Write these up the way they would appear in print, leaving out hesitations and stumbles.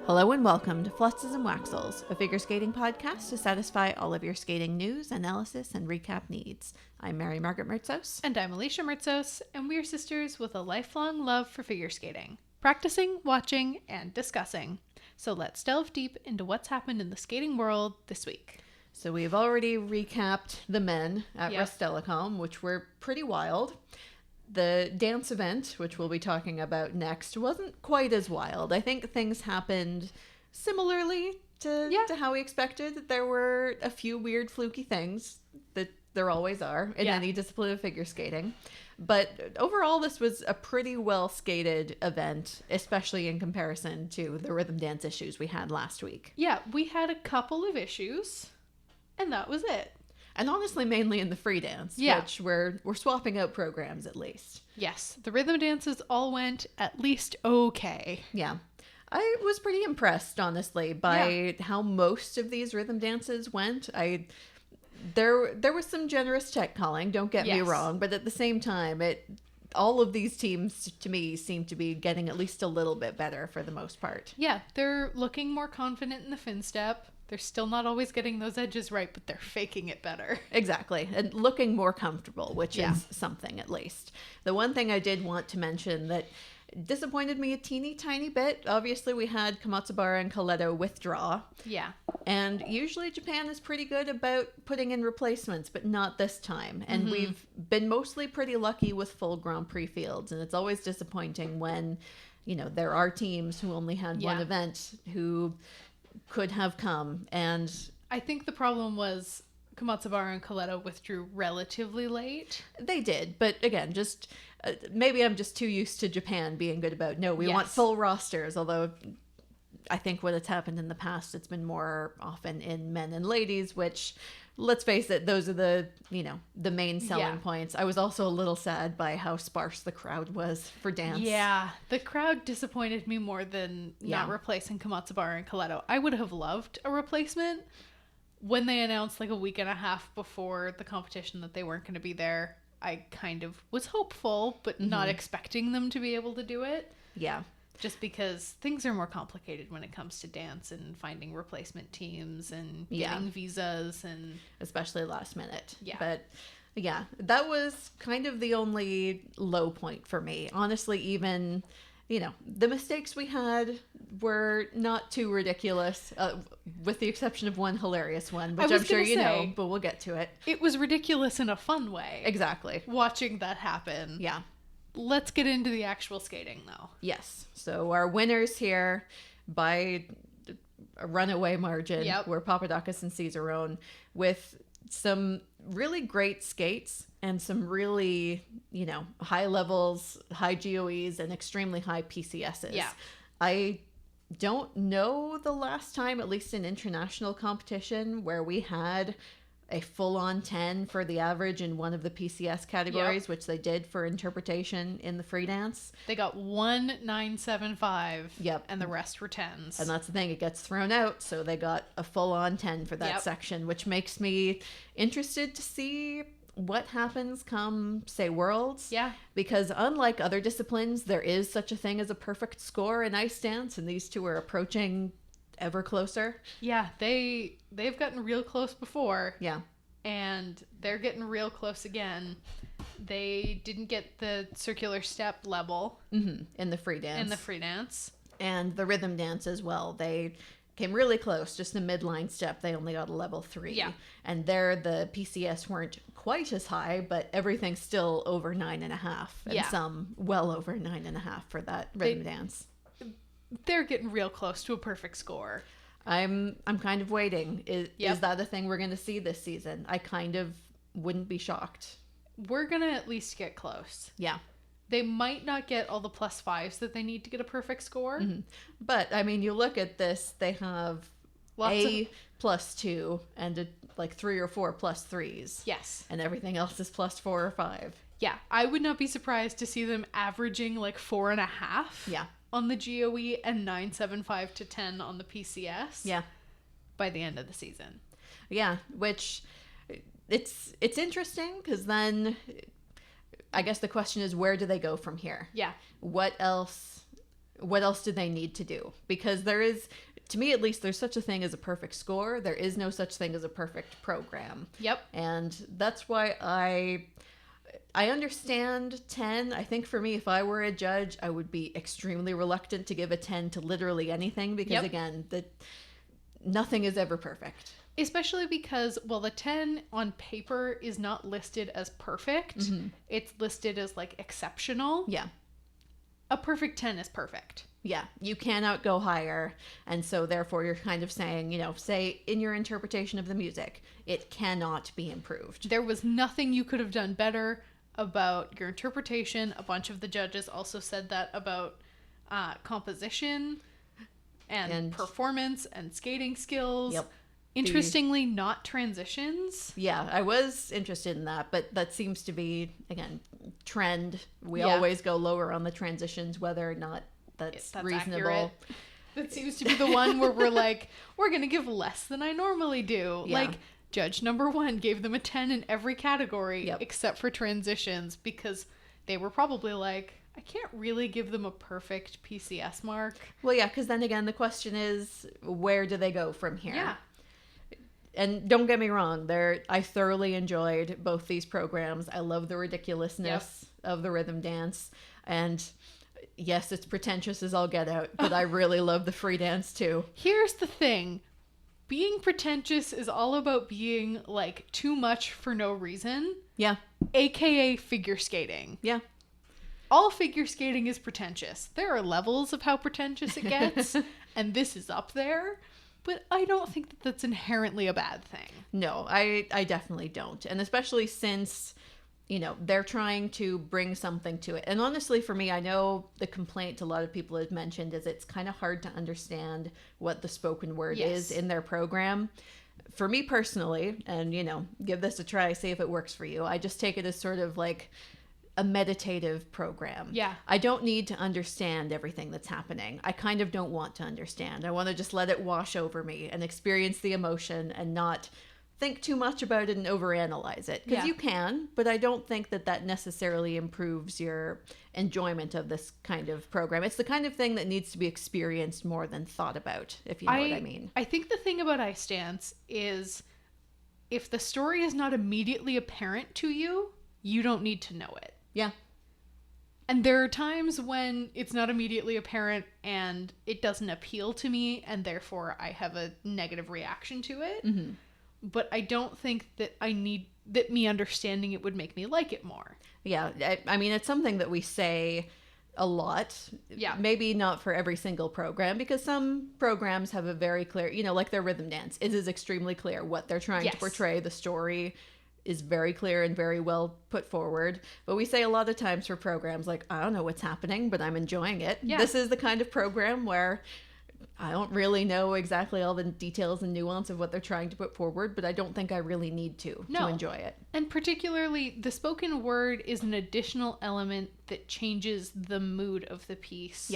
Hello and welcome to Flutzes and Waxels, a figure skating podcast to satisfy all of your skating news, analysis, and recap needs. I'm Mary Margaret Mertzos. And I'm Alicia Mertzos, and we are sisters with a lifelong love for figure skating, practicing, watching, and discussing. So let's delve deep into what's happened in the skating world this week. So we've already recapped the men at Rastelicom, which were pretty wild. The dance event, which we'll be talking about next, wasn't quite as wild. I think things happened similarly to how we expected. There were a few weird, fluky things that there always are in any discipline of figure skating. But overall, this was a pretty well-skated event, especially in comparison to the rhythm dance issues we had last week. Yeah, we had a couple of issues, and that was it. And honestly, mainly in the free dance, which we're swapping out programs at least. Yes, the rhythm dances all went at least okay. Yeah. I was pretty impressed, honestly, by how most of these rhythm dances went. There was some generous tech calling, don't get me wrong, but at the same time, all of these teams, to me, seem to be getting at least a little bit better for the most part. Yeah, they're looking more confident in the fin step. They're still not always getting those edges right, but they're faking it better. Exactly. And looking more comfortable, which is something at least. The one thing I did want to mention that disappointed me a teeny tiny bit, obviously we had Komatsubara and Coletto withdraw. Yeah. And usually Japan is pretty good about putting in replacements, but not this time. And we've been mostly pretty lucky with full Grand Prix fields. And it's always disappointing when, there are teams who only had one event who could have come. And I think the problem was Komatsubara and Coletto withdrew relatively late. They did, but again, just maybe I'm just too used to Japan being good about, we want full rosters, although I think what has happened in the past, it's been more often in men and ladies, which, let's face it, those are the main selling points. I was also a little sad by how sparse the crowd was for dance. Yeah, the crowd disappointed me more than not replacing Komatsubara and Coletto. I would have loved a replacement. When they announced like a week and a half before the competition that they weren't going to be there, I kind of was hopeful, but not expecting them to be able to do it. Yeah. Just because things are more complicated when it comes to dance and finding replacement teams and getting visas and especially last minute. Yeah. But yeah, that was kind of the only low point for me. Honestly, even, the mistakes we had were not too ridiculous, with the exception of one hilarious one, which I'm sure you know, but we'll get to it. It was ridiculous in a fun way. Exactly. Watching that happen. Yeah. Let's get into the actual skating, though. Yes. So our winners here by a runaway margin were Papadakis and Cicerone, with some really great skates and some really, high levels, high GOEs, and extremely high PCSs. Yeah. I don't know the last time, at least in international competition, where we had a full-on 10 for the average in one of the PCS categories, which they did for interpretation in the free dance. They got 1,975, and the rest were 10s. And that's the thing, it gets thrown out, so they got a full-on 10 for that section, which makes me interested to see what happens come, say, Worlds. Yeah. Because unlike other disciplines, there is such a thing as a perfect score in ice dance, and these two are approaching ever closer. Yeah, they've gotten real close before. Yeah. And they're getting real close again. They didn't get the circular step level in the free dance. And the rhythm dance as well. They came really close, just the midline step. They only got a level 3. Yeah. And there the PCS weren't quite as high, but everything's still over 9.5. And some well over 9.5 for that rhythm dance. They're getting real close to a perfect score. I'm kind of waiting. Is that a thing we're going to see this season? I kind of wouldn't be shocked. We're going to at least get close. Yeah. They might not get all the +5s that they need to get a perfect score. But, I mean, you look at this, they have +2 and 3 or 4 +3s. Yes. And everything else is +4 or 5. Yeah. I would not be surprised to see them averaging 4.5. Yeah. On the GOE and 975 to 10 on the PCS. Yeah. By the end of the season. Yeah, which it's interesting because then I guess the question is, where do they go from here? Yeah. What else what else do they need to do? Because there is, to me at least, there's such a thing as a perfect score. There is no such thing as a perfect program. Yep. And that's why I understand 10. I think for me, if I were a judge, I would be extremely reluctant to give a 10 to literally anything because, again, nothing is ever perfect. Especially because, well, the 10 on paper is not listed as perfect. Mm-hmm. It's listed as, like, exceptional. Yeah. A perfect 10 is perfect. Yeah. You cannot go higher. And so, therefore, you're kind of saying, you know, say in your interpretation of the music, it cannot be improved. There was nothing you could have done better about your interpretation. A bunch of the judges also said that about composition and performance and skating skills. Yep. Interestingly, not transitions. Yeah, I was interested in that, but that seems to be, again, trend. We always go lower on the transitions, whether or not that's reasonable. Accurate. That seems to be the one where we're like, we're going to give less than I normally do. Yeah. Like, judge number 1 gave them a 10 in every category except for transitions because they were probably like, I can't really give them a perfect PCS mark. Well, yeah, because then again, the question is, where do they go from here? Yeah. And don't get me wrong, I thoroughly enjoyed both these programs. I love the ridiculousness of the rhythm dance. And yes, it's pretentious as all get out, but I really love the free dance too. Here's the thing. Being pretentious is all about being, like, too much for no reason. Yeah. AKA figure skating. Yeah. All figure skating is pretentious. There are levels of how pretentious it gets, and this is up there. But I don't think that that's inherently a bad thing. No, I definitely don't. And especially since, you know, they're trying to bring something to it. And honestly, for me, I know the complaint a lot of people have mentioned is it's kind of hard to understand what the spoken word is in their program. For me personally, and, you know, give this a try, see if it works for you. I just take it as sort of like a meditative program. Yeah. I don't need to understand everything that's happening. I kind of don't want to understand. I want to just let it wash over me and experience the emotion and not think too much about it and overanalyze it. Because you can, but I don't think that necessarily improves your enjoyment of this kind of program. It's the kind of thing that needs to be experienced more than thought about, if you know what I mean. I think the thing about Ice Dance is if the story is not immediately apparent to you, you don't need to know it. Yeah. And there are times when it's not immediately apparent and it doesn't appeal to me and therefore I have a negative reaction to it. Mm-hmm. But I don't think that that me understanding it would make me like it more. Yeah. I mean, it's something that we say a lot. Yeah. Maybe not for every single program because some programs have a very clear, you know, like their rhythm dance. It is extremely clear what they're trying to portray. The story is very clear and very well put forward. But we say a lot of times for programs like, I don't know what's happening, but I'm enjoying it. Yeah. This is the kind of program where I don't really know exactly all the details and nuance of what they're trying to put forward, but I don't think I really need to enjoy it. And particularly, the spoken word is an additional element that changes the mood of the piece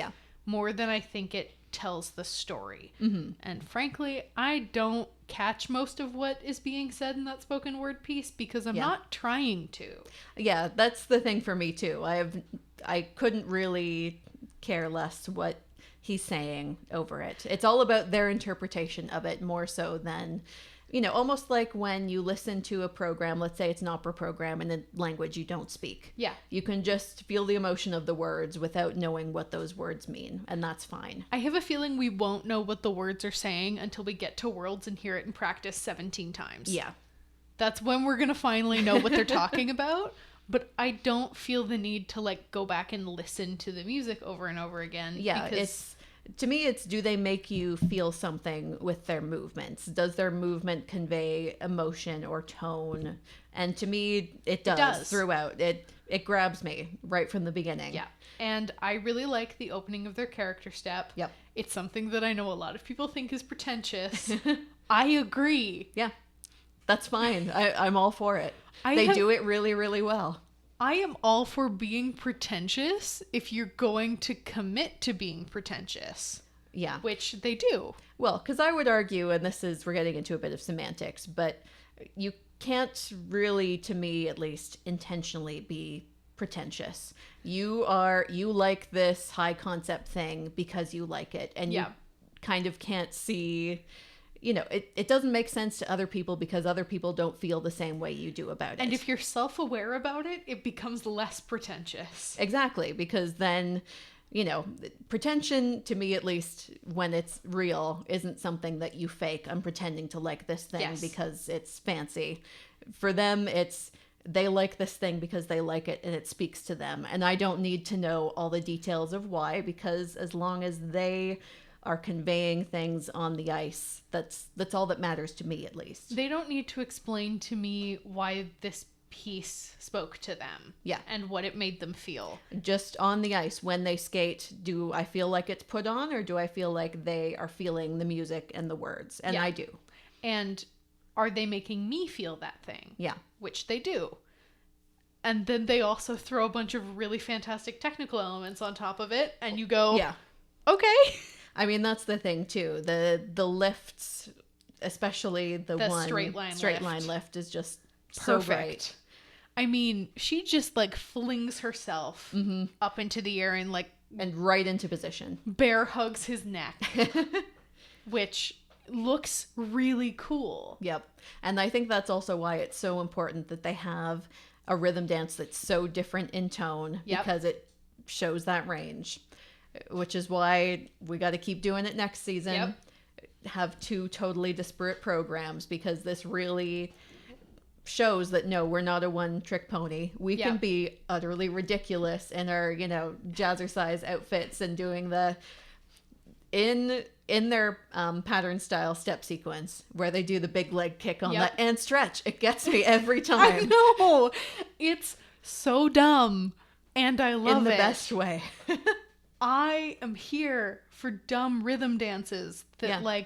more than I think it tells the story. Mm-hmm. And frankly, I don't catch most of what is being said in that spoken word piece because I'm not trying to. Yeah, that's the thing for me too. I couldn't really care less what he's saying over it. It's all about their interpretation of it more so than, you know, almost like when you listen to a program, let's say it's an opera program in a language you don't speak. Yeah. You can just feel the emotion of the words without knowing what those words mean, and that's fine. I have a feeling we won't know what the words are saying until we get to Worlds and hear it in practice 17 times. Yeah. That's when we're going to finally know what they're talking about. But I don't feel the need to, like, go back and listen to the music over and over again. Yeah, because to me, it's do they make you feel something with their movements? Does their movement convey emotion or tone? And to me, it does throughout. It grabs me right from the beginning. Yeah. And I really like the opening of their character step. Yep. It's something that I know a lot of people think is pretentious. I agree. Yeah. That's fine. I'm all for it. They do it really, really well. I am all for being pretentious if you're going to commit to being pretentious. Yeah. Which they do. Well, because I would argue, and we're getting into a bit of semantics, but you can't really, to me at least, intentionally be pretentious. You like this high concept thing because you like it, and you kind of can't see, it doesn't make sense to other people because other people don't feel the same way you do about it. And if you're self-aware about it, it becomes less pretentious. Exactly, because then, pretension, to me at least, when it's real, isn't something that you fake. I'm pretending to like this thing because it's fancy. For them, it's they like this thing because they like it and it speaks to them. And I don't need to know all the details of why, because as long as they are conveying things on the ice, that's all that matters to me, at least. They don't need to explain to me why this piece spoke to them. Yeah. And what it made them feel. Just on the ice, when they skate, do I feel like it's put on, or do I feel like they are feeling the music and the words? And I do. And are they making me feel that thing? Yeah. Which they do. And then they also throw a bunch of really fantastic technical elements on top of it, and you go, yeah, okay. I mean, that's the thing too. The lifts, especially the one straight line lift is just perfect. So great. I mean, she just like flings herself up into the air and right into position. Bear hugs his neck, which looks really cool. Yep. And I think that's also why it's so important that they have a rhythm dance that's so different in tone, because it shows that range, which is why we got to keep doing it next season. Have two totally disparate programs, because this really shows that no, we're not a one-trick pony. We can be utterly ridiculous in our, jazzercise outfits and doing the in their pattern style step sequence where they do the big leg kick on that and stretch. It gets me every time. I know. It's so dumb, and I love it. In the best way. I am here for dumb rhythm dances that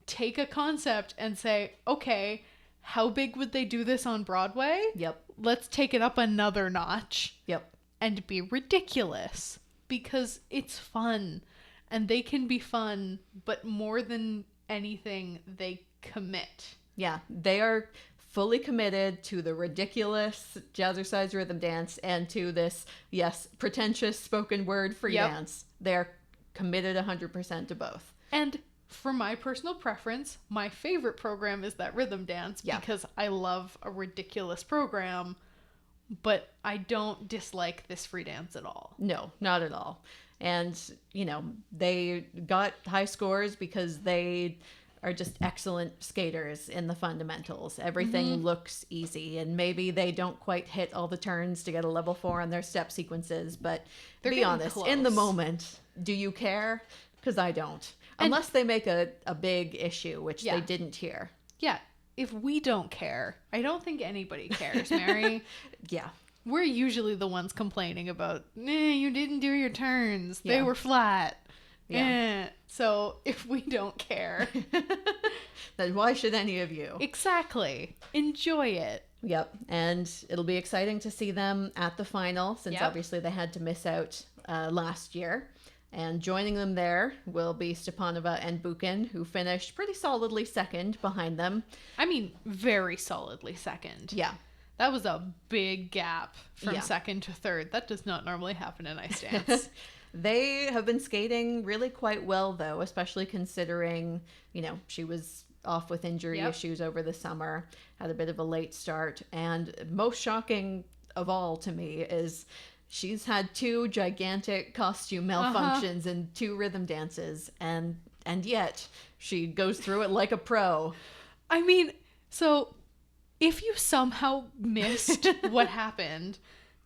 take a concept and say, okay, how big would they do this on Broadway? Yep. Let's take it up another notch. Yep. And be ridiculous, because it's fun, and they can be fun, but more than anything, they commit. Yeah, they are fully committed to the ridiculous jazzercise rhythm dance and to this, pretentious spoken word free dance. They're committed 100% to both. And for my personal preference, my favorite program is that rhythm dance, because I love a ridiculous program, but I don't dislike this free dance at all. No, not at all. And, they got high scores because they are just excellent skaters in the fundamentals. Everything looks easy, and maybe they don't quite hit all the turns to get a level 4 on their step sequences, but be honest, close. In the moment, do you care? Because I don't. Unless they make a big issue, which they didn't here. Yeah, if we don't care, I don't think anybody cares, Mary. Yeah. We're usually the ones complaining about, you didn't do your turns. They were flat. Yeah. So if we don't care, then why should any of you? Exactly. Enjoy it. Yep. And it'll be exciting to see them at the final, since obviously they had to miss out last year. And joining them there will be Stepanova and Bukin, who finished pretty solidly second behind them. I mean, very solidly second. Yeah. That was a big gap from second to third. That does not normally happen in ice dance. They have been skating really quite well, though, especially considering, she was off with injury issues over the summer, had a bit of a late start. And most shocking of all to me is she's had 2 gigantic costume malfunctions in 2 rhythm dances, and yet she goes through it like a pro. I mean, so if you somehow missed what happened,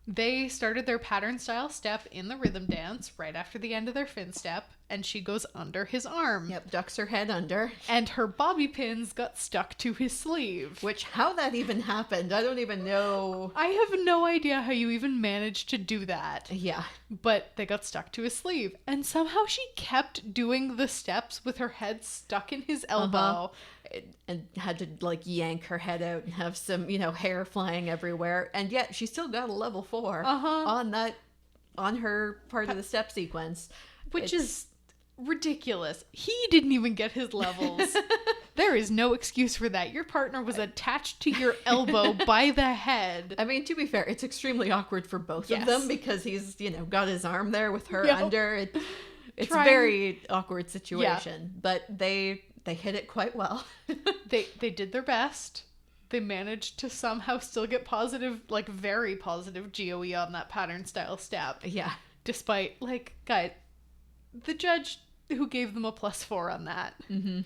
they started their pattern style step in the rhythm dance right after the end of their fin step, and she goes under his arm. Yep, ducks her head under. And her bobby pins got stuck to his sleeve. Which, how that even happened, I don't even know. I have no idea how you even managed to do that. Yeah. But they got stuck to his sleeve. And somehow she kept doing the steps with her head stuck in his elbow. And had to yank her head out and have some, hair flying everywhere. And yet she still got a level 4 on her part of the step sequence. Which is ridiculous. He didn't even get his levels. There is no excuse for that. Your partner was attached to your elbow by the head. I mean, to be fair, it's extremely awkward for both of them because he's, got his arm there with her under. It's a very awkward situation, but they hit it quite well. They did their best. They managed to somehow still get positive, like very positive GOE on that pattern style step. Yeah. Despite, guys, the judge who gave them a +4 on that. Mm-hmm.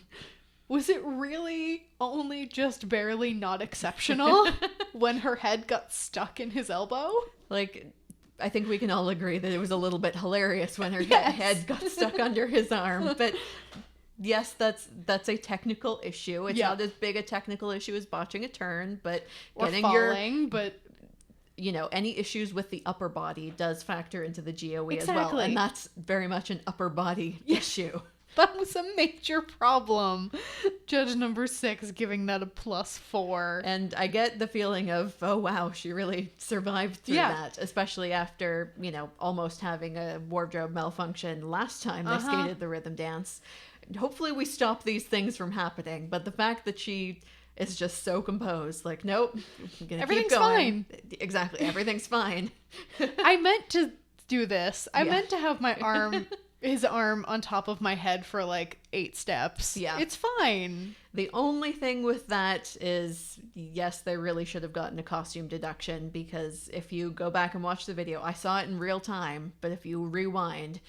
Was it really only just barely not exceptional when her head got stuck in his elbow? I think we can all agree that it was a little bit hilarious when her head got stuck under his arm. But yes, that's a technical issue. It's not as big a technical issue as botching a turn, but any issues with the upper body does factor into the GOE as well. And that's very much an upper body issue. That was a major problem. Judge number 6 giving that a +4. And I get the feeling of, oh wow, she really survived through that, especially after, almost having a wardrobe malfunction last time they skated the rhythm dance. Hopefully we stop these things from happening, but the fact that she is just so composed, nope, I'm gonna keep going. Fine. Exactly, everything's fine. I meant to do this. I meant to have my his arm on top of my head for 8 steps. Yeah. It's fine. The only thing with that is, yes, they really should have gotten a costume deduction, because if you go back and watch the video, I saw it in real time, but if you rewind,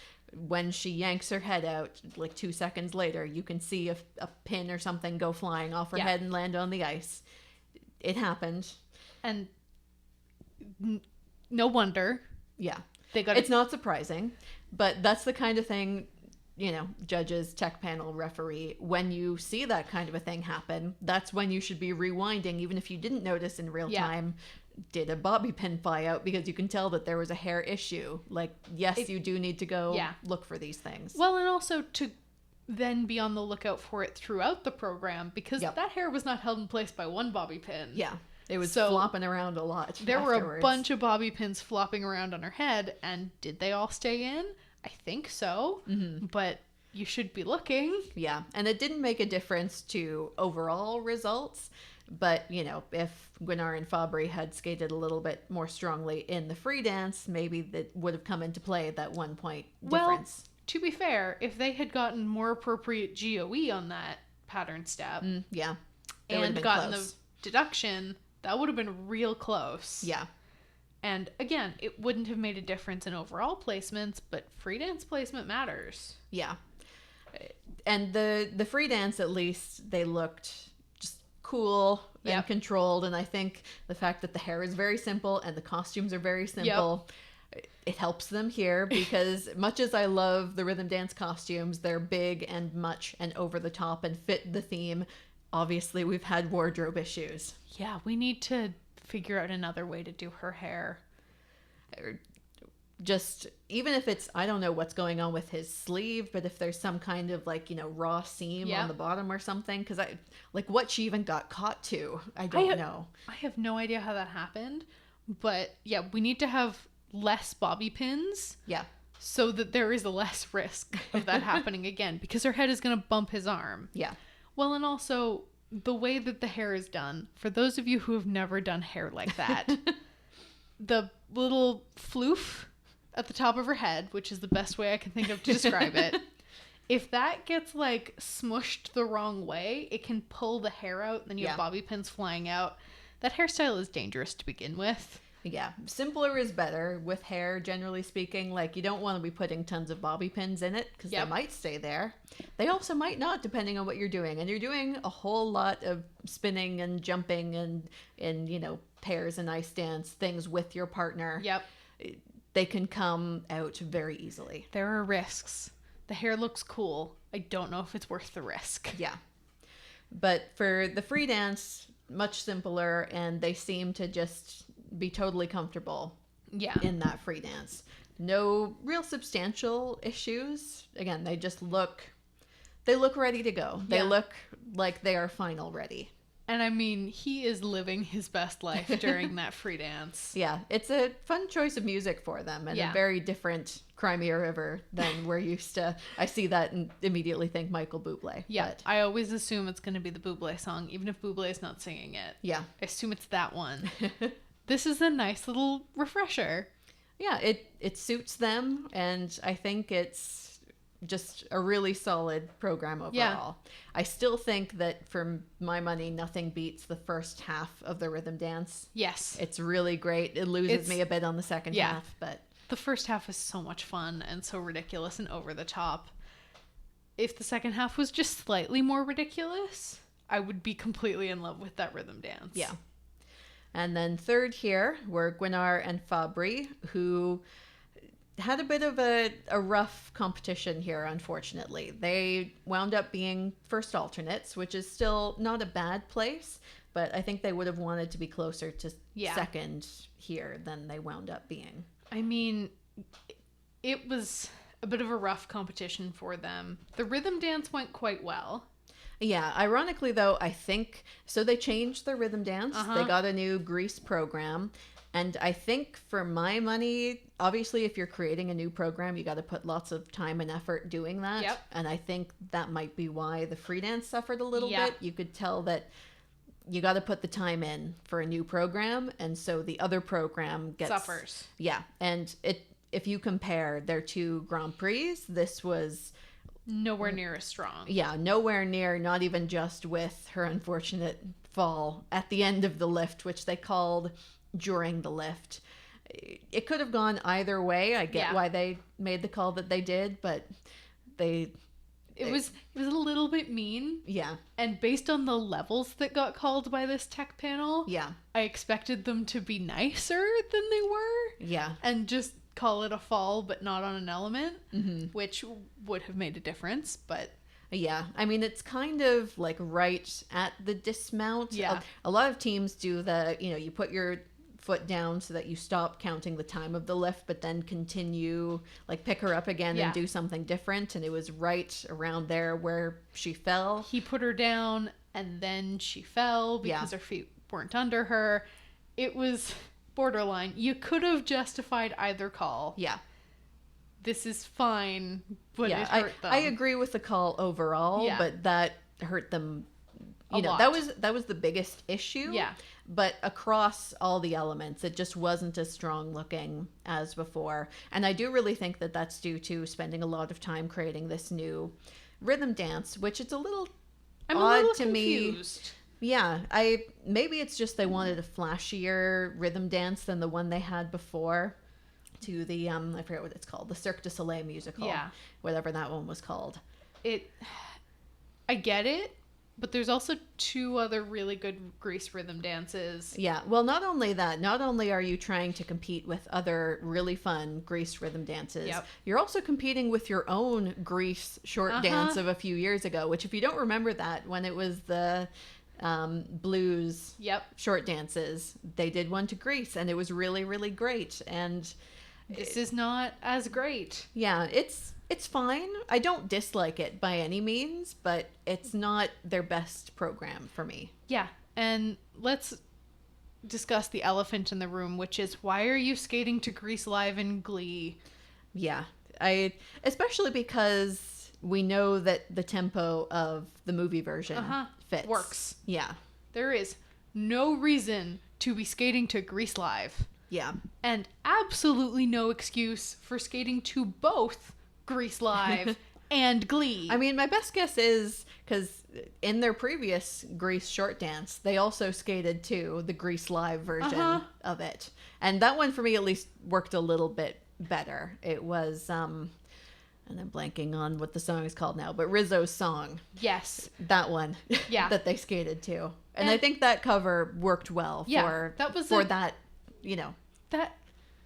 when she yanks her head out, 2 seconds later, you can see a pin or something go flying off her head and land on the ice. It happened. And no wonder. Yeah. It's not surprising, but that's the kind of thing, judges, tech panel, referee, when you see that kind of a thing happen, that's when you should be rewinding, even if you didn't notice in real time. Did a bobby pin fly out? Because you can tell that there was a hair issue. You do need to go look for these things. Well, and also to then be on the lookout for it throughout the program, because that hair was not held in place by one bobby pin. Yeah. It was flopping around a lot. There were a bunch of bobby pins flopping around on her head, and did they all stay in? I think so, but you should be looking. Yeah, and it didn't make a difference to overall results, but, if Guinar and Fabry had skated a little bit more strongly in the free dance, maybe that would have come into play at that 1 point difference. Well, to be fair, if they had gotten more appropriate GOE on that pattern step, and gotten the deduction, that would have been real close. Yeah. And again, it wouldn't have made a difference in overall placements, but free dance placement matters. Yeah. And the free dance, at least, they looked just cool and controlled. And I think the fact that the hair is very simple and the costumes are very simple, it helps them here, because much as I love the rhythm dance costumes, they're big and much and over the top and fit the theme. Obviously, we've had wardrobe issues. Yeah, we need to figure out another way to do her hair. Just, even if it's, I don't know what's going on with his sleeve, but if there's some kind of raw seam on the bottom or something, because what she even got caught to, I don't know. I have no idea how that happened, but yeah, we need to have less bobby pins. Yeah. So that there is less risk of that happening again, because her head is going to bump his arm. Yeah. Well, and also the way that the hair is done, for those of you who have never done hair like that, the little floof at the top of her head, which is the best way I can think of to describe it, if that gets smushed the wrong way, it can pull the hair out, and then you have bobby pins flying out. That hairstyle is dangerous to begin with. Yeah, simpler is better with hair, generally speaking. You don't want to be putting tons of bobby pins in it, because they might stay there. They also might not, depending on what you're doing. And you're doing a whole lot of spinning and jumping and pairs and ice dance things with your partner. Yep. They can come out very easily. There are risks. The hair looks cool. I don't know if it's worth the risk. Yeah. But for the free dance, much simpler, and they seem to just be totally comfortable in that free dance. No real substantial issues. Again, they just look ready to go. They look like they are final ready. And I mean, he is living his best life during that free dance. Yeah, it's a fun choice of music for them, and a very different Crimea River than we're used to. I see that and immediately think Michael Bublé. Yeah, but I always assume it's going to be the Bublé song, even if Bublé is not singing it. Yeah. I assume it's that one. This is a nice little refresher. Yeah, it suits them, and I think it's just a really solid program overall. Yeah. I still think that for my money, nothing beats the first half of the rhythm dance. Yes. It's really great. It loses me a bit on the second half, but the first half is so much fun and so ridiculous and over the top. If the second half was just slightly more ridiculous, I would be completely in love with that rhythm dance. Yeah. And then third here were Guinar and Fabry, who had a bit of a rough competition here, unfortunately. They wound up being first alternates, which is still not a bad place, but I think they would have wanted to be closer to second here than they wound up being. I mean, it was a bit of a rough competition for them. The rhythm dance went quite well. Yeah, ironically though, I think, so they changed the rhythm dance. They got a new Grease program. And I think for my money, obviously, if you're creating a new program, you got to put lots of time and effort doing that. Yep. And I think that might be why the free dance suffered a little bit. You could tell that you got to put the time in for a new program. And so the other program suffers. Yeah. And if you compare their two Grand Prix, this was nowhere near as strong. Yeah, nowhere near, not even just with her unfortunate fall at the end of the lift, which they called during the lift. It could have gone either way. I get why they made the call that they did, but it was a little bit mean. Yeah. And based on the levels that got called by this tech panel, yeah, I expected them to be nicer than they were. Yeah. And just call it a fall but not on an element, which would have made a difference, but yeah, I mean, it's kind of like right at the dismount. Yeah. A lot of teams do you put your foot down so that you stop counting the time of the lift, but then continue, like pick her up again and do something different. And it was right around there where she fell. He put her down and then she fell because her feet weren't under her. It was borderline. You could have justified either call. Yeah. This is fine, but it hurt them. I agree with the call overall, but that hurt them. A lot. That was the biggest issue. Yeah. But across all the elements, it just wasn't as strong looking as before. And I do really think that that's due to spending a lot of time creating this new rhythm dance, which it's a little odd to confused. Me. Yeah, maybe it's just they wanted a flashier rhythm dance than the one they had before. To the I forget what it's called, the Cirque du Soleil musical, whatever that one was called. I get it, but there's also two other really good Grease rhythm dances. Yeah, well, not only that, not only are you trying to compete with other really fun Grease rhythm dances, you're also competing with your own Grease short dance of a few years ago, which if you don't remember that, when it was the blues short dances, they did one to Grease, and it was really, really great. And this is not as great. Yeah, it's fine. I don't dislike it by any means, but it's not their best program for me. Yeah, and let's discuss the elephant in the room, which is, why are you skating to Grease Live in Glee? Yeah, especially because we know that the tempo of the movie version fits. Works. Yeah. There is no reason to be skating to Grease Live. Yeah. And absolutely no excuse for skating to both Grease Live and Glee. I mean, my best guess is because in their previous Grease short dance, they also skated to the Grease Live version of it. And that one, for me, at least worked a little bit better. It was, and I'm blanking on what the song is called now, but Rizzo's song. Yes. That one. Yeah. That they skated to. And I think that cover worked well for that, That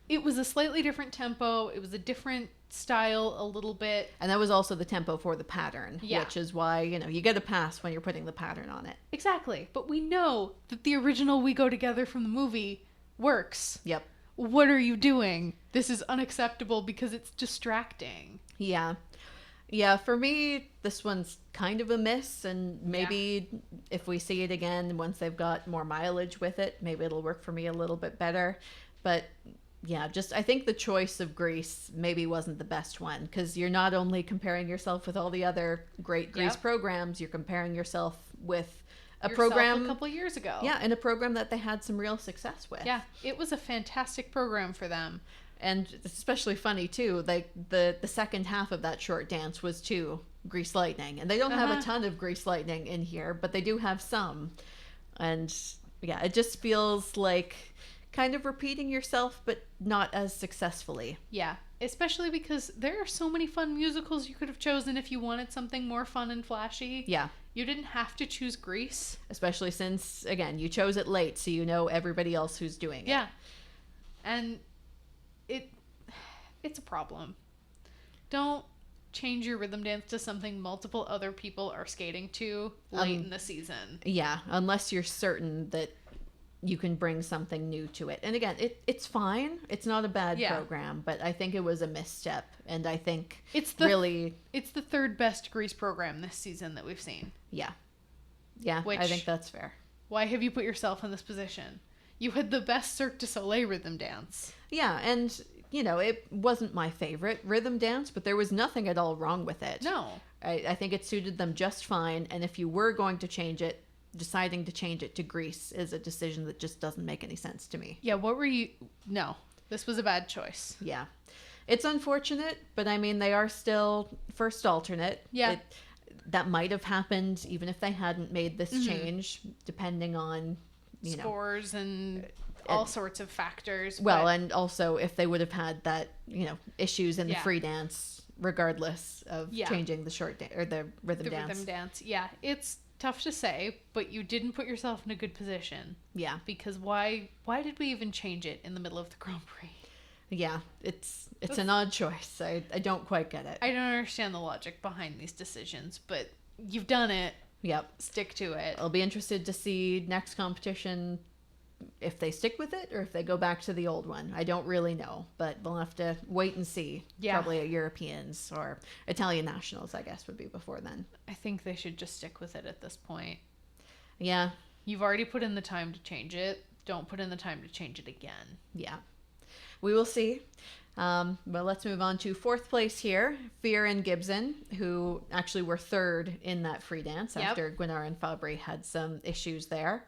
it was a slightly different tempo. It was a different style a little bit. And that was also the tempo for the pattern, which is why, you get a pass when you're putting the pattern on it. Exactly. But we know that the original We Go Together from the movie works. Yep. What are you doing? This is unacceptable because it's distracting. Yeah. Yeah, for me, this one's kind of a miss, and maybe if we see it again, once they've got more mileage with it, maybe it'll work for me a little bit better. But yeah, just I think the choice of Greece maybe wasn't the best one, because you're not only comparing yourself with all the other great Greece programs, you're comparing yourself with a program a couple years ago. Yeah, and a program that they had some real success with. Yeah, it was a fantastic program for them. And it's especially funny too, like the second half of that short dance was to Grease Lightning. And they don't have a ton of Grease Lightning in here, but they do have some. And yeah, it just feels like kind of repeating yourself, but not as successfully. Yeah, especially because there are so many fun musicals you could have chosen if you wanted something more fun and flashy. Yeah. You didn't have to choose Grease. Especially since, again, you chose it late, so you know everybody else who's doing it. Yeah. And it's a problem. Don't change your rhythm dance to something multiple other people are skating to late in the season. Yeah, unless you're certain that you can bring something new to it. And again, it's fine. It's not a bad program, but I think it was a misstep. And I think it's the third best Grease program this season that we've seen. Yeah. Yeah, I think that's fair. Why have you put yourself in this position? You had the best Cirque du Soleil rhythm dance. Yeah, and you know, it wasn't my favorite rhythm dance, but there was nothing at all wrong with it. No. I think it suited them just fine, and if you were going to change it, deciding to change it to Grease is a decision that just doesn't make any sense to me. Yeah, what were you... No, this was a bad choice. Yeah. It's unfortunate, but I mean, they are still first alternate. Yeah. That might have happened even if they hadn't made this change, depending on, scores and all sorts of factors. Well, and also if they would have had that, issues in the free dance, regardless of changing the short or the rhythm dance. The rhythm dance, yeah. It's tough to say, but you didn't put yourself in a good position. Yeah. Because why did we even change it in the middle of the Grand Prix? Yeah, it's an odd choice. I don't quite get it. I don't understand the logic behind these decisions, but you've done it. Yep. Stick to it. I'll be interested to see next competition if they stick with it or if they go back to the old one. I don't really know, but we'll have to wait and see. Yeah. Probably at Europeans or Italian nationals, I guess, would be before then. I think they should just stick with it at this point. Yeah. You've already put in the time to change it. Don't put in the time to change it again. Yeah. We will see. But let's move on to fourth place here. Fear and Gibson, who actually were third in that free dance after Guinard and Fabry had some issues there.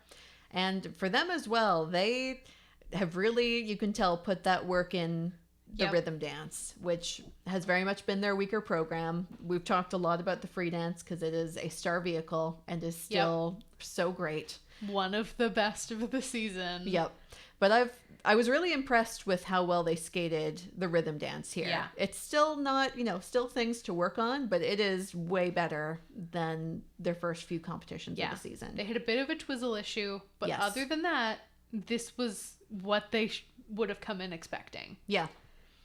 And for them as well, they have really, you can tell, put that work in the rhythm dance, which has very much been their weaker program. We've talked a lot about the free dance because it is a star vehicle and is still so great. One of the best of the season. Yep. But I was really impressed with how well they skated the rhythm dance here. Yeah. It's still not, still things to work on, but it is way better than their first few competitions of the season. They had a bit of a twizzle issue, but other than that, this was what they would have come in expecting. Yeah.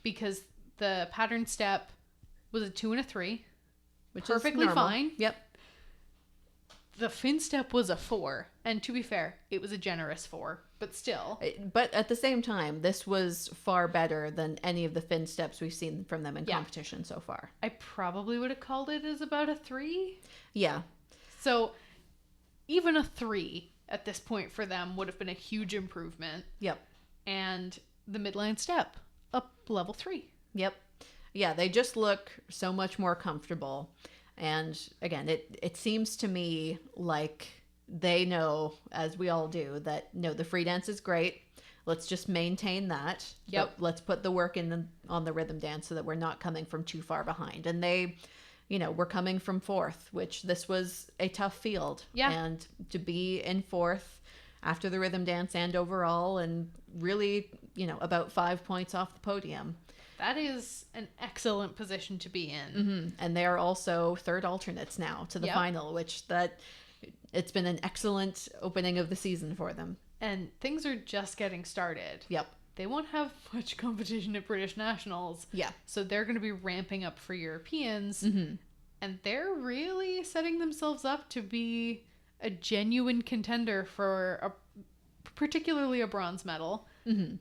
Because the pattern step was a 2 and a 3, which perfectly is normal. fine. Yep. The fin step was a 4, and to be fair, it was a generous 4, but still. But at the same time, this was far better than any of the fin steps we've seen from them in competition so far. I probably would have called it as about a 3. Yeah. So even a 3 at this point for them would have been a huge improvement. Yep. And the midline step, up level 3. Yep. Yeah, they just look so much more comfortable. And again, it seems to me like they know, as we all do, that no, the free dance is great. Let's just maintain that. Yep. But let's put the work in on the rhythm dance so that we're not coming from too far behind. And they, were coming from fourth, which this was a tough field. Yeah. And to be in fourth after the rhythm dance and overall, and really, about 5 points off the podium. That is an excellent position to be in. Mm-hmm. And they are also third alternates now to the final, which it's been an excellent opening of the season for them. And things are just getting started. Yep. They won't have much competition at British Nationals. Yeah. So they're going to be ramping up for Europeans. Mm-hmm. And they're really setting themselves up to be a genuine contender for particularly a bronze medal.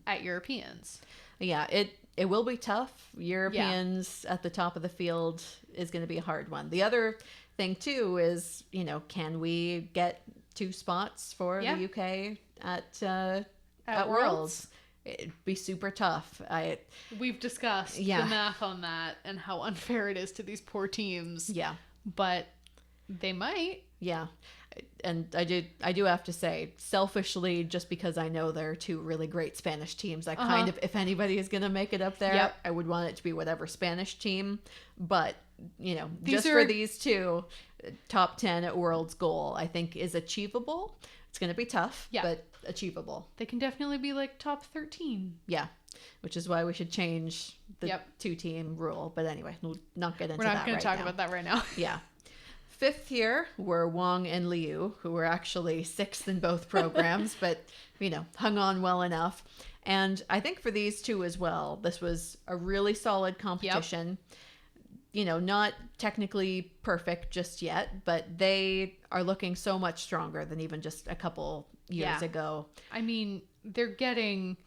at Europeans. Yeah, it will be tough. Europeans at the top of the field is going to be a hard one. The other thing too is, can we get 2 spots for the UK at Worlds? It'd be super tough. We've discussed the math on that and how unfair it is to these poor teams. Yeah. But they might. Yeah. And I do have to say, selfishly, just because I know there are 2 really great Spanish teams, I kind of, if anybody is going to make it up there, I would want it to be whatever Spanish team. But, for these 2, top 10 at Worlds goal, I think is achievable. It's going to be tough, but achievable. They can definitely be like top 13. Yeah. Which is why we should change the 2-team rule. But anyway, we'll not get into that right now. We're not going to talk about that right now. Yeah. 5th here were Wang and Liu, who were actually 6th in both programs, but, hung on well enough. And I think for these 2 as well, this was a really solid competition. Not technically perfect just yet, but they are looking so much stronger than even just a couple years ago. I mean, they're getting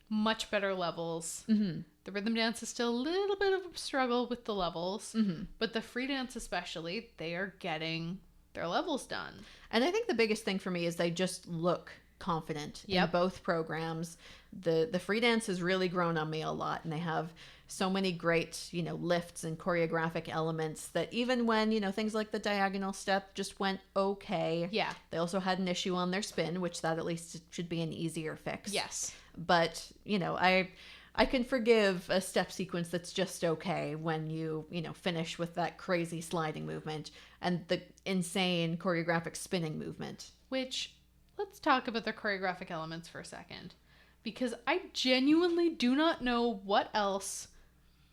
much better levels. Mm-hmm. The rhythm dance is still a little bit of a struggle with the levels, but the free dance especially, they are getting their levels done. And I think the biggest thing for me is they just look confident in both programs. The free dance has really grown on me a lot, and they have so many great, lifts and choreographic elements that even when, things like the diagonal step just went okay. Yeah. They also had an issue on their spin, which that at least should be an easier fix. Yes. But, I can forgive a step sequence that's just okay when you finish with that crazy sliding movement and the insane choreographic spinning movement. Which, let's talk about the choreographic elements for a second. Because I genuinely do not know what else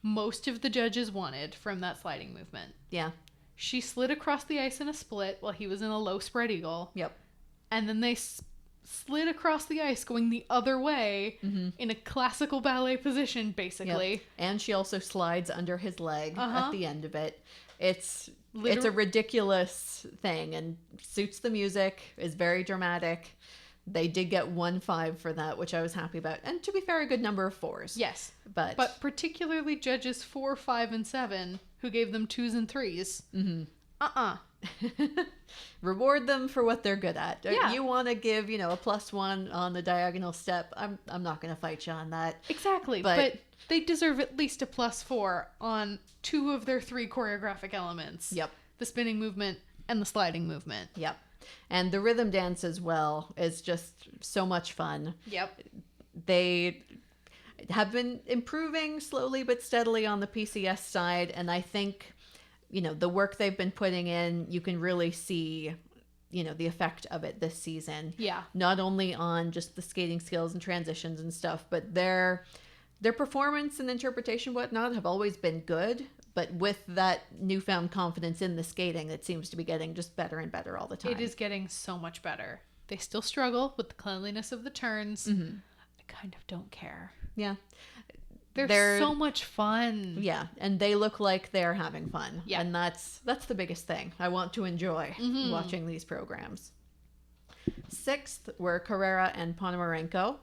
most of the judges wanted from that sliding movement. Yeah. She slid across the ice in a split while he was in a low spread eagle. Yep. And then they slid across the ice going the other way in a classical ballet position, basically. Yep. And she also slides under his leg at the end of it. It's a ridiculous thing and suits the music, is very dramatic. They did get 1-5 for that, which I was happy about. And to be fair, a good number of 4s. Yes. But particularly judges 4, 5, and 7 who gave them 2s and 3s. Reward them for what they're good at. Yeah. You want to give, a +1 on the diagonal step. I'm not going to fight you on that. Exactly. But they deserve at least a +4 on 2 of their 3 choreographic elements. Yep. The spinning movement and the sliding movement. Yep. And the rhythm dance as well is just so much fun. Yep. They have been improving slowly but steadily on the PCS side. And I think, the work they've been putting in, you can really see, the effect of it this season. Yeah. Not only on just the skating skills and transitions and stuff, but their performance and interpretation, whatnot, have always been good. But with that newfound confidence in the skating, it seems to be getting just better and better all the time. It is getting so much better. They still struggle with the cleanliness of the turns. I kind of don't care. Yeah. They're so much fun. Yeah, and they look like they're having fun. Yeah. And that's the biggest thing. I want to enjoy watching these programs. 6th were Carrera and Ponomarenko,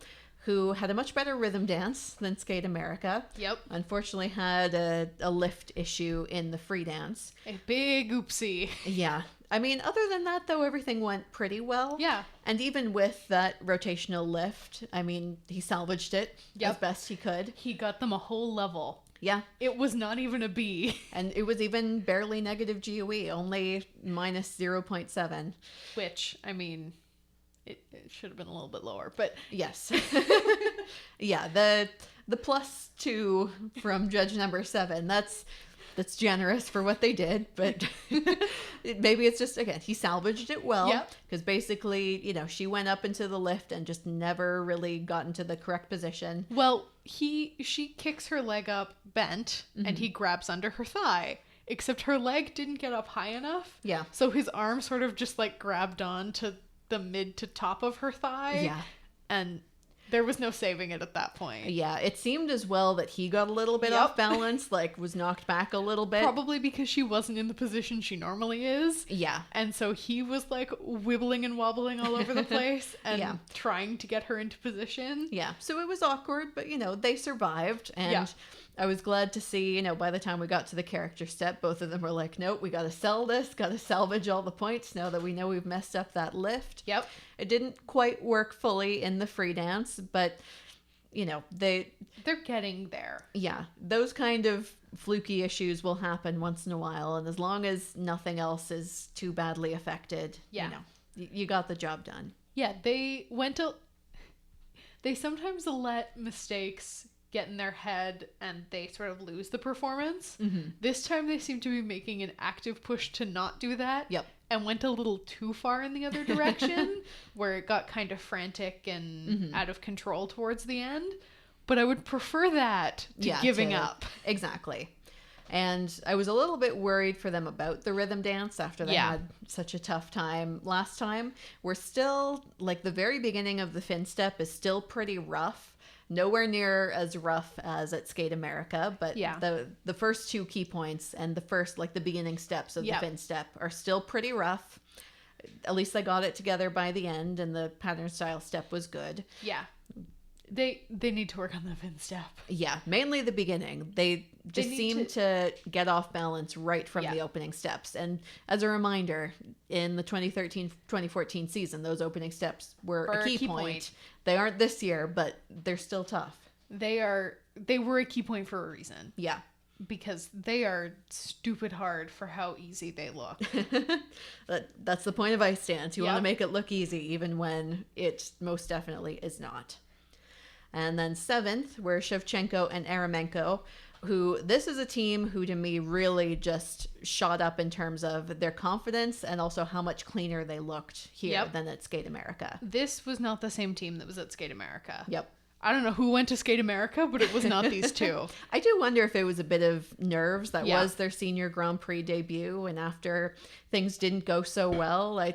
who had a much better rhythm dance than Skate America. Yep. Unfortunately had a lift issue in the free dance. A big oopsie. Yeah. I mean, other than that, though, everything went pretty well. Yeah. And even with that rotational lift, I mean, he salvaged it as best he could. He got them a whole level. Yeah. It was not even a B. And it was even barely negative GOE, only minus 0.7. Which, I mean, it should have been a little bit lower, but... Yes. Yeah, the +2 from judge number 7, that's generous for what they did, but maybe it's just, again, he salvaged it well. Because basically, she went up into the lift and just never really got into the correct position. Well, she kicks her leg up bent, and he grabs under her thigh. Except her leg didn't get up high enough. Yeah. So his arm sort of just grabbed on to the mid to top of her thigh. Yeah. And There was no saving it at that point. Yeah, it seemed as well that he got a little bit off balance, like was knocked back a little bit. Probably because she wasn't in the position she normally is. Yeah. And so he was like wibbling and wobbling all over the place and trying to get her into position. Yeah, so it was awkward, but they survived. And I was glad to see, by the time we got to the character step, both of them were like, nope, we got to sell this, got to salvage all the points now that we know we've messed up that lift. Yep. It didn't quite work fully in the free dance, but they're getting there. Yeah, those kind of fluky issues will happen once in a while, and as long as nothing else is too badly affected, you got the job done. Yeah, they sometimes let mistakes get in their head and they sort of lose the performance. Mm-hmm. This time they seem to be making an active push to not do that. Yep. And went a little too far in the other direction where it got kind of frantic and out of control towards the end. But I would prefer that to giving up. Exactly. And I was a little bit worried for them about the rhythm dance after they had such a tough time last time. We're still, like, the very beginning of the fin step is still pretty rough. Nowhere near as rough as at Skate America, but the first two key points and the first, like, the beginning steps of the fin step are still pretty rough. At least I got it together by the end, and the pattern style step was good. Yeah. They need to work on the fin step. Yeah, mainly the beginning. They just seem to get off balance right from the opening steps. And as a reminder, in the 2013-2014 season, those opening steps were a key point. They aren't this year, but they're still tough. They were a key point for a reason. Yeah. Because they are stupid hard for how easy they look. That's the point of ice dance. You want to make it look easy, even when it most definitely is not. And then 7th were Shevchenko and Eremenko, who, this is a team who to me really just shot up in terms of their confidence and also how much cleaner they looked here than at Skate America. This was not the same team that was at Skate America. Yep. I don't know who went to Skate America, but it was not these two. I do wonder if it was a bit of nerves. That was their senior Grand Prix debut, and after things didn't go so well,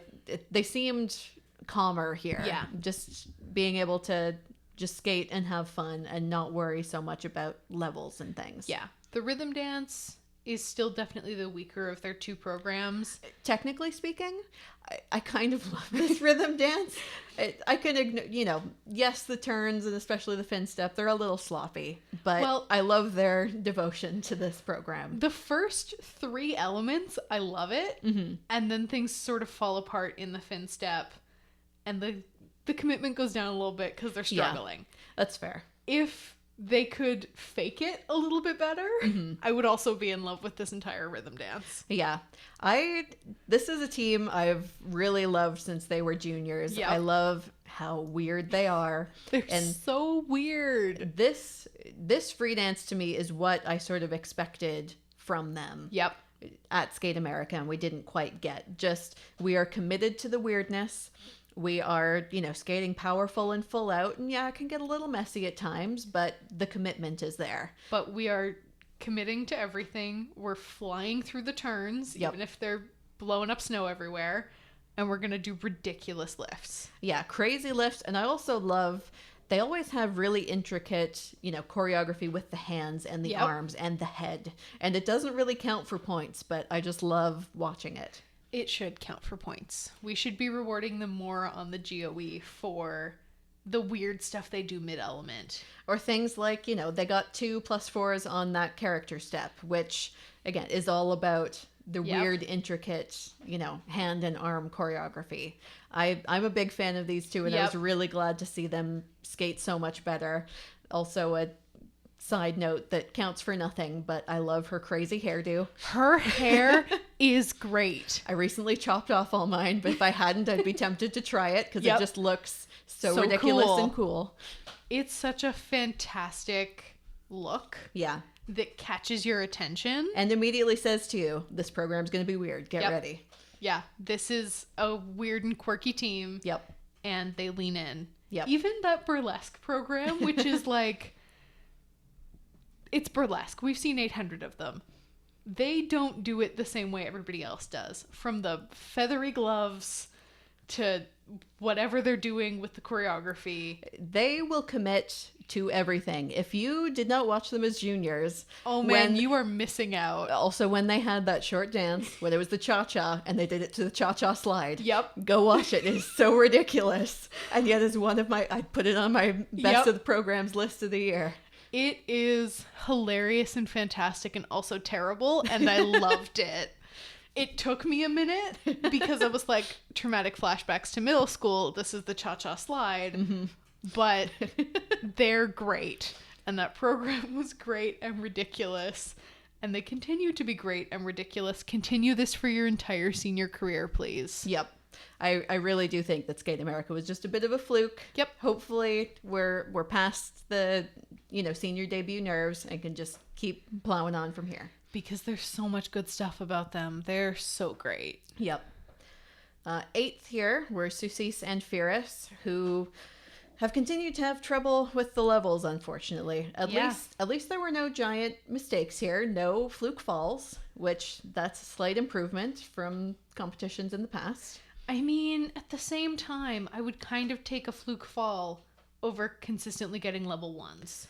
they seemed calmer here. Yeah. Just being able to just skate and have fun and not worry so much about levels and things. Yeah. The rhythm dance is still definitely the weaker of their two programs. Technically speaking, I kind of love this rhythm dance. I can ignore, yes, the turns and especially the fin step, they're a little sloppy, but I love their devotion to this program. The first 3 elements, I love it. Mm-hmm. And then things sort of fall apart in the fin step and the commitment goes down a little bit because they're struggling. Yeah, that's fair. If they could fake it a little bit better, I would also be in love with this entire rhythm dance. Yeah. This is a team I've really loved since they were juniors. Yep. I love how weird they are. They're so weird. This free dance to me is what I sort of expected from them. Yep. At Skate America, and we didn't quite get. Just, we are committed to the weirdness. We are, skating powerful and full out. And it can get a little messy at times, but the commitment is there. But we are committing to everything. We're flying through the turns, even if they're blowing up snow everywhere. And we're going to do ridiculous lifts. Yeah, crazy lifts. And I also love, they always have really intricate, choreography with the hands and the arms and the head. And it doesn't really count for points, but I just love watching it. It should count for points. We should be rewarding them more on the GOE for the weird stuff they do mid-element. Or things like, they got 2 +4s on that character step, which, again, is all about the weird, intricate, hand and arm choreography. I'm a big fan of these two, and I was really glad to see them skate so much better. Also, a side note that counts for nothing, but I love her crazy hairdo. Her hair is great. I recently chopped off all mine, but if I hadn't, I'd be tempted to try it because it just looks so ridiculous and cool. It's such a fantastic look. Yeah. That catches your attention. And immediately says to you, this program's going to be weird. Get ready. Yeah. This is a weird and quirky team. Yep. And they lean in. Yep. Even that burlesque program, which is like... It's burlesque. We've seen 800 of them. They don't do it the same way everybody else does. From the feathery gloves to whatever they're doing with the choreography. They will commit to everything. If you did not watch them as juniors, oh man, you are missing out. Also, when they had that short dance where there was the cha-cha and they did it to the cha-cha slide. Yep. Go watch it. It is so ridiculous. And yet is one of my, I'd put it on my best of the programs list of the year. It is hilarious and fantastic and also terrible, and I loved it. It took me a minute because I was like, traumatic flashbacks to middle school. This is the cha-cha slide. Mm-hmm. But they're great. And that program was great and ridiculous. And they continue to be great and ridiculous. Continue this for your entire senior career, please. Yep. I really do think that Skate America was just a bit of a fluke. Yep. Hopefully we're past the, senior debut nerves and can just keep plowing on from here. Because there's so much good stuff about them. They're so great. Yep. 8th here were Susis and Firis, who have continued to have trouble with the levels, unfortunately. At least there were no giant mistakes here. No fluke falls, which that's a slight improvement from competitions in the past. I mean, at the same time, I would kind of take a fluke fall over consistently getting level 1s.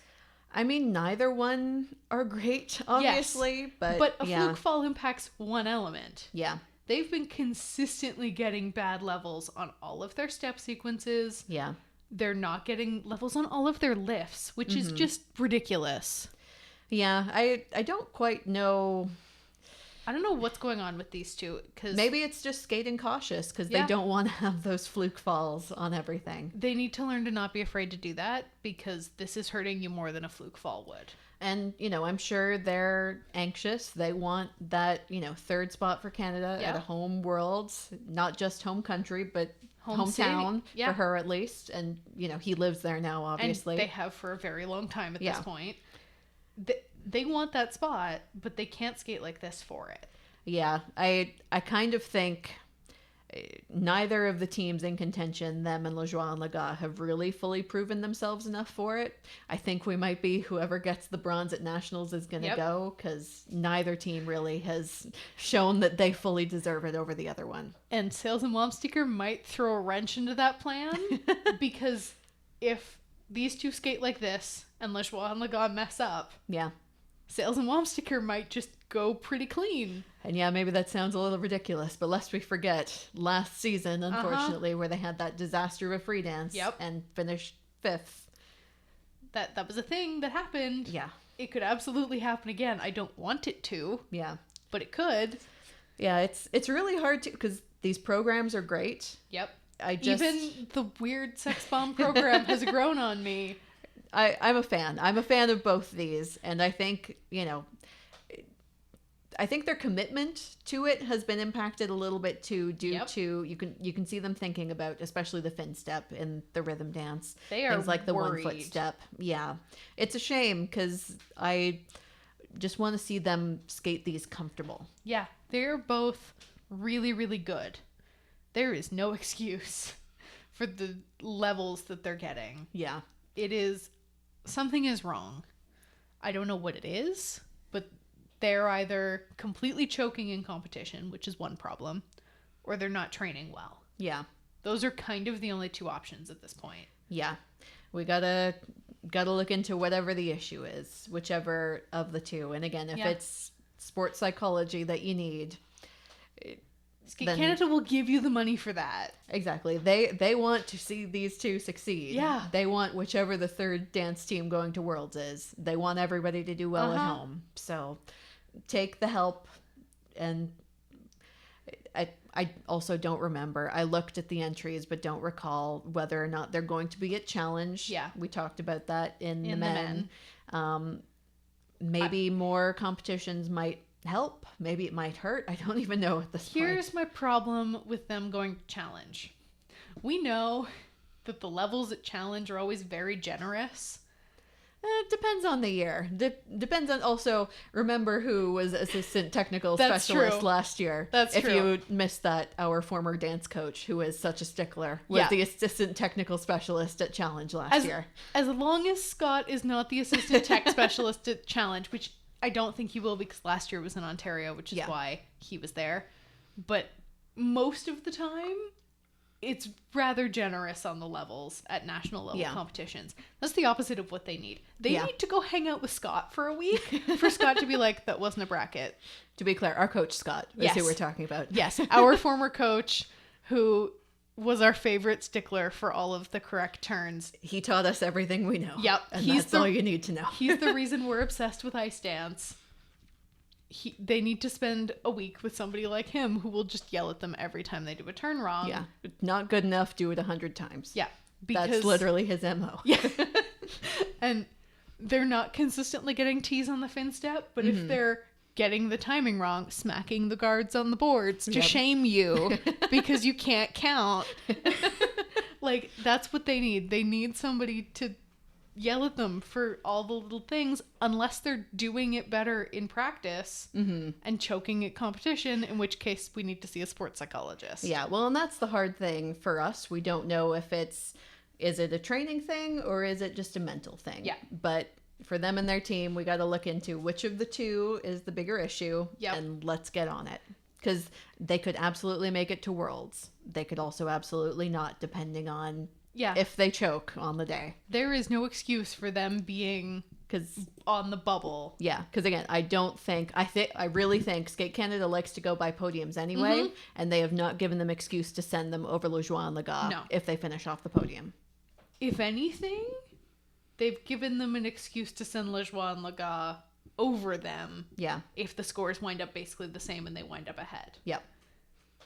I mean, neither one are great, obviously, yes, but a fluke fall impacts one element. Yeah. They've been consistently getting bad levels on all of their step sequences. Yeah. They're not getting levels on all of their lifts, which is just ridiculous. Yeah, I don't quite know. I don't know what's going on with these two. Cause maybe it's just skating cautious because they don't want to have those fluke falls on everything. They need to learn to not be afraid to do that because this is hurting you more than a fluke fall would. And, I'm sure they're anxious. They want that, 3rd spot for Canada at a home worlds, not just home country, but hometown for her at least. And, he lives there now, obviously. And they have for a very long time at this point. They want that spot, but they can't skate like this for it. Yeah, I kind of think neither of the teams in contention, them and Lajoie and Laga, have really fully proven themselves enough for it. I think we might be whoever gets the bronze at Nationals is going to go because neither team really has shown that they fully deserve it over the other one. And Sales and Wamsteker might throw a wrench into that plan because if these two skate like this and Lajoie and Laga mess up, Sales and Wamsteker might just go pretty clean. And maybe that sounds a little ridiculous, but lest we forget last season, unfortunately, where they had that disaster of a free dance and finished 5th. That was a thing that happened. Yeah. It could absolutely happen again. I don't want it to. Yeah. But it could. Yeah, it's really hard to, because these programs are great. Yep. Even the weird sex bomb program has grown on me. I'm a fan. I'm a fan of both these, and I think, I think their commitment to it has been impacted a little bit too due to you can see them thinking about especially the fin step in the rhythm dance. They are things like the worried. 1 foot step. Yeah. It's a shame because I just want to see them skate these comfortable. Yeah, they're both really, really good. There is no excuse for the levels that they're getting. Yeah. Something is wrong. I don't know what it is, but they're either completely choking in competition, which is one problem, or they're not training well. Yeah. Those are kind of the only two options at this point. Yeah. We gotta look into whatever the issue is, whichever of the two. And again, if it's sports psychology that you need, Skate Canada will give you the money for that. Exactly. They want to see these two succeed. Yeah. They want whichever the 3rd dance team going to Worlds is. They want everybody to do well at home. So take the help. And I also don't remember. I looked at the entries, but don't recall whether or not they're going to be at Challenge. Yeah. We talked about that in the men. Maybe more competitions might help. Maybe it might hurt. I don't even know at this point. Here's my problem with them going to Challenge. We know that the levels at Challenge are always very generous. It depends on the year. Depends on also, remember who was assistant technical That's specialist true. last year. That's if true. you missed that, our former dance coach, who is such a stickler, was the assistant technical specialist at Challenge last year. As long as Scott is not the assistant tech specialist at Challenge, which I don't think he will because last year was in Ontario, which is why he was there. But most of the time, it's rather generous on the levels at national level competitions. That's the opposite of what they need. They need to go hang out with Scott for a week for Scott to be like, that wasn't a bracket. To be clear, our coach Scott is who we're talking about. Yes, our former coach who was our favorite stickler for all of the correct turns. He taught us everything we know. Yep. And that's all you need to know. He's the reason we're obsessed with ice dance. They need to spend a week with somebody like him who will just yell at them every time they do a turn wrong. Yeah. Not good enough, do it 100 times. Yeah. That's literally his MO. Yeah. And they're not consistently getting T's on the fin step, but if they're getting the timing wrong, smacking the guards on the boards to shame you because you can't count. Like, that's what they need. They need somebody to yell at them for all the little things, unless they're doing it better in practice and choking at competition, in which case we need to see a sports psychologist. Yeah, well, and that's the hard thing for us. We don't know if is it a training thing or is it just a mental thing? Yeah. But for them and their team, we got to look into which of the two is the bigger issue and let's get on it. Because they could absolutely make it to Worlds. They could also absolutely not, depending on if they choke on the day. There is no excuse for them being on the bubble. Yeah, because again, I really think Skate Canada likes to go by podiums anyway, and they have not given them excuse to send them over Le Joie and Le Gars if they finish off the podium. If anything, they've given them an excuse to send Le Joie and Le Gars over them. Yeah. If the scores wind up basically the same and they wind up ahead. Yep.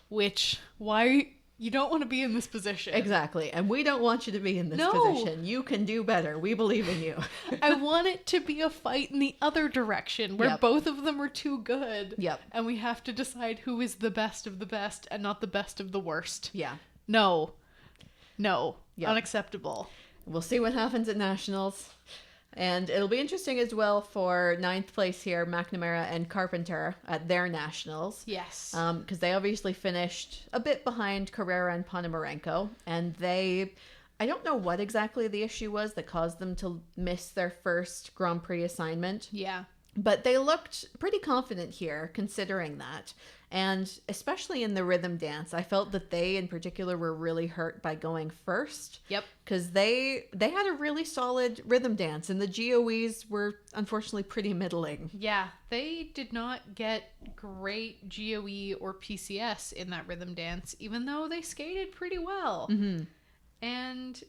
Which, why... You don't want to be in this position. Exactly. And we don't want you to be in this position. You can do better. We believe in you. I want it to be a fight in the other direction where both of them are too good. Yep. And we have to decide who is the best of the best and not the best of the worst. Yeah. No. Yep. Unacceptable. We'll see what happens at Nationals. And it'll be interesting as well for 9th place here, McNamara and Carpenter at their Nationals. Yes. Because they obviously finished a bit behind Carrera and Ponomarenko. And I don't know what exactly the issue was that caused them to miss their first Grand Prix assignment. Yeah. But they looked pretty confident here, considering that. And especially in the rhythm dance, I felt that they in particular were really hurt by going first. Yep. Because they had a really solid rhythm dance, and the GOEs were unfortunately pretty middling. Yeah, they did not get great GOE or PCS in that rhythm dance, even though they skated pretty well. Mm-hmm. And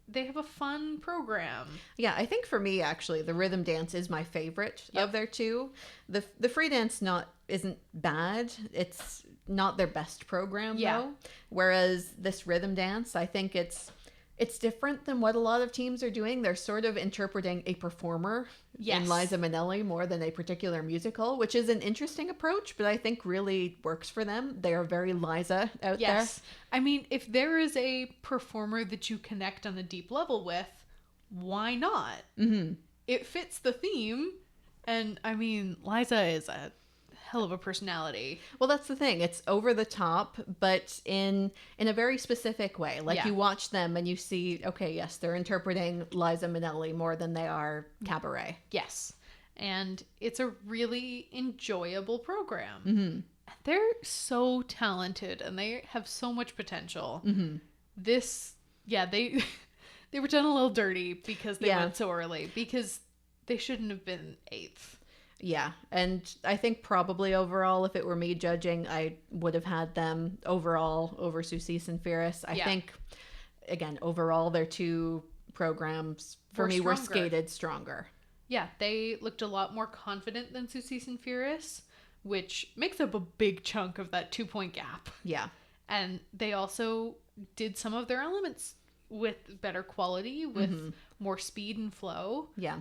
they have a fun program. Yeah, I think for me, actually, the rhythm dance is my favorite of their two. The free dance isn't bad. It's not their best program, though. Whereas this rhythm dance, I think it's different than what a lot of teams are doing. They're sort of interpreting a performer in Liza Minnelli more than a particular musical, which is an interesting approach, but I think really works for them. They are very Liza out there. I mean, if there is a performer that you connect on a deep level with, why not? Mm-hmm. It fits the theme. And I mean, Liza is a hell of a personality. Well, that's the thing. It's over the top, but in a very specific way. Like you watch them and you see, okay, yes, they're interpreting Liza Minnelli more than they are cabaret. Yes. And it's a really enjoyable program. Mm-hmm. They're so talented and they have so much potential. Mm-hmm. They were done a little dirty because they went so early, because they shouldn't have been 8th. Yeah, and I think probably overall, if it were me judging, I would have had them overall over Sucis and Firis. I think, again, overall, their two programs, for me, were skated stronger. Yeah, they looked a lot more confident than Sucis and Firis, which makes up a big chunk of that 2-point gap. Yeah. And they also did some of their elements with better quality, with more speed and flow. Yeah.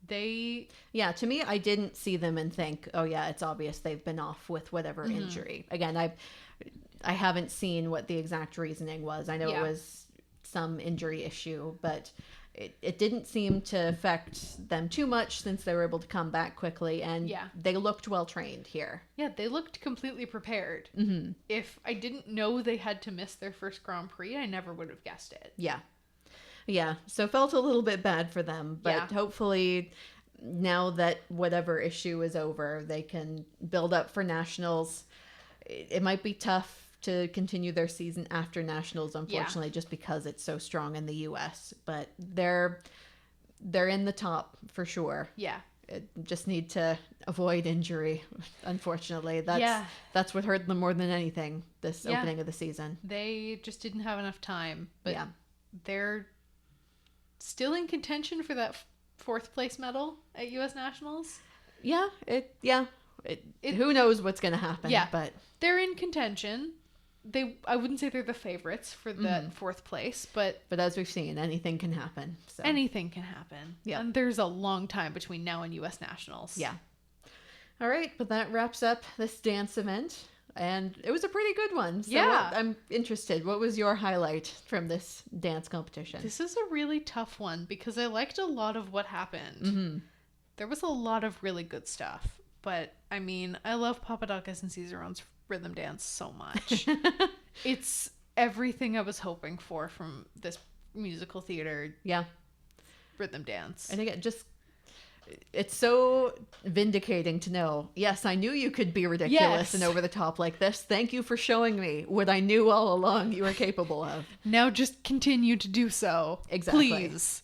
To me, I didn't see them and think, oh yeah, it's obvious they've been off with whatever injury. Again, I haven't seen what the exact reasoning was. I know it was some injury issue, but it didn't seem to affect them too much since they were able to come back quickly, and they looked well trained here. Yeah, they looked completely prepared. Mm-hmm. If I didn't know they had to miss their first Grand Prix, I never would have guessed it. Yeah, so felt a little bit bad for them, but hopefully now that whatever issue is over, they can build up for Nationals. It might be tough to continue their season after nationals, unfortunately, just because it's so strong in the US. But they're in the top for sure. Yeah. Just need to avoid injury, unfortunately. That's what hurt them more than anything this opening of the season. They just didn't have enough time. But they're still in contention for that 4th place medal at US Nationals. Who knows what's going to happen. But they're in contention. I wouldn't say they're the favorites for that 4th place, but as we've seen, anything can happen. So. Anything can happen. Yeah. And there's a long time between now and US Nationals. Yeah. All right, but that wraps up this dance event, and it was a pretty good one. So I'm interested. What was your highlight from this dance competition? This is a really tough one because I liked a lot of what happened. There was a lot of really good stuff, but I mean, I love Papadakis and Cicerone's rhythm dance so much. It's everything I was hoping for from this musical theater rhythm dance. And again, it's so vindicating to know, yes, I knew you could be ridiculous and over the top like this. Thank you for showing me what I knew all along you were capable of. Now just continue to do so. Exactly. Please.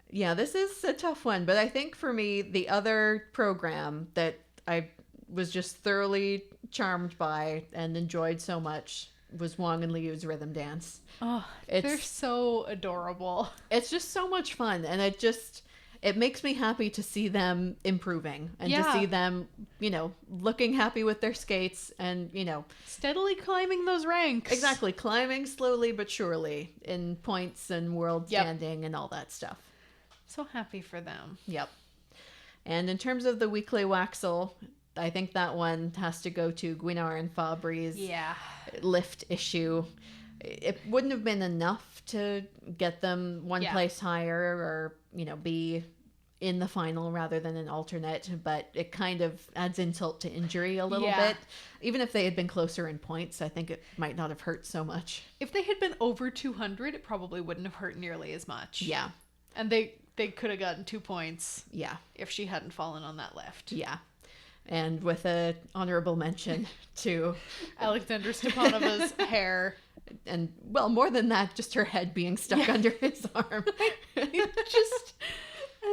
Yeah, this is a tough one, but I think for me, the other program that I was just thoroughly charmed by and enjoyed so much was Wang and Liu's rhythm dance. Oh, they're so adorable. It's just so much fun, and it makes me happy to see them improving and to see them, looking happy with their skates and, steadily climbing those ranks. Exactly, climbing slowly but surely in points and world standing and all that stuff. So happy for them. Yep. And in terms of the weekly Waxel, I think that one has to go to Guinard and Fabry's lift issue. It wouldn't have been enough to get them one place higher or, be in the final rather than an alternate, but it kind of adds insult to injury a little bit. Even if they had been closer in points, I think it might not have hurt so much. If they had been over 200, it probably wouldn't have hurt nearly as much. Yeah. And they could have gotten 2 points. Yeah. If she hadn't fallen on that lift. Yeah. And with an honorable mention to Alexandra Stepanova's hair. And, well, more than that, just her head being stuck under his arm. And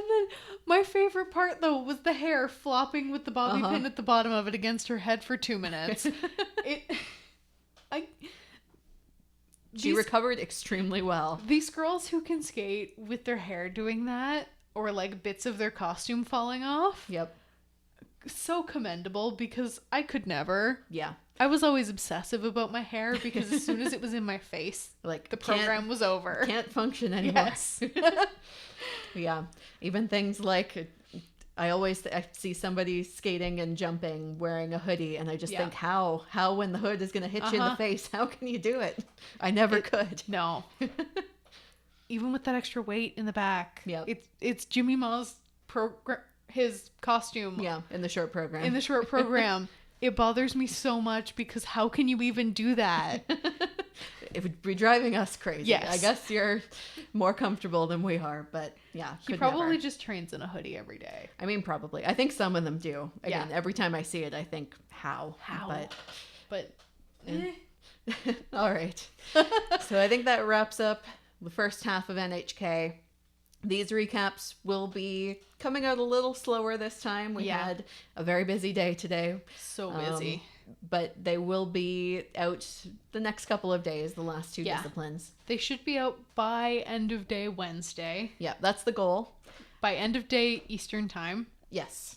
then my favorite part, though, was the hair flopping with the bobby pin at the bottom of it against her head for 2 minutes. She recovered extremely well. These girls who can skate with their hair doing that, or like bits of their costume falling off. Yep. So commendable, because I could never. Yeah. I was always obsessive about my hair because as soon as it was in my face, like the program was over. Can't function anymore. Yes. Yeah. Even things like I see somebody skating and jumping wearing a hoodie, and I just think how when the hood is going to hit you in the face, how can you do it? I never could. No. Even with that extra weight in the back. Yeah. It's Jimmy Ma's his costume. Yeah, in the short program. It bothers me so much because how can you even do that? It would be driving us crazy. Yes. I guess you're more comfortable than we are, but yeah. He probably just trains in a hoodie every day. I mean, probably. I think some of them do. Again, every time I see it, I think, how? But all right. So I think that wraps up the first half of NHK. These recaps will be coming out a little slower this time. We had a very busy day today. So busy. But they will be out the next couple of days, the last two disciplines. They should be out by end of day Wednesday. Yeah, that's the goal. By end of day Eastern time. Yes.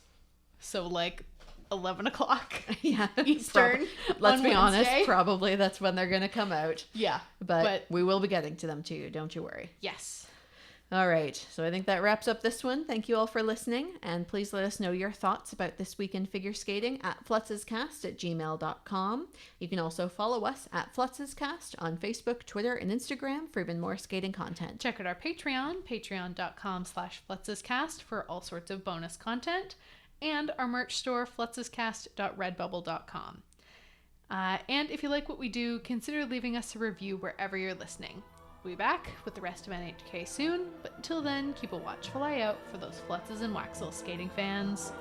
So like 11 o'clock Eastern. Let's be honest, probably that's when they're going to come out. Yeah. But we will be getting to them too, don't you worry. Yes. All right, so I think that wraps up this one. Thank you all for listening, and please let us know your thoughts about this week in figure skating at flutzescast@gmail.com. You can also follow us at Flutzescast on Facebook, Twitter, and Instagram for even more skating content. Check out our Patreon, patreon.com/flutzescast for all sorts of bonus content, and our merch store, flutzescast.redbubble.com. And if you like what we do, consider leaving us a review wherever you're listening. We'll be back with the rest of NHK soon, but until then, keep a watchful eye out for those Flutzes and Waxel skating fans.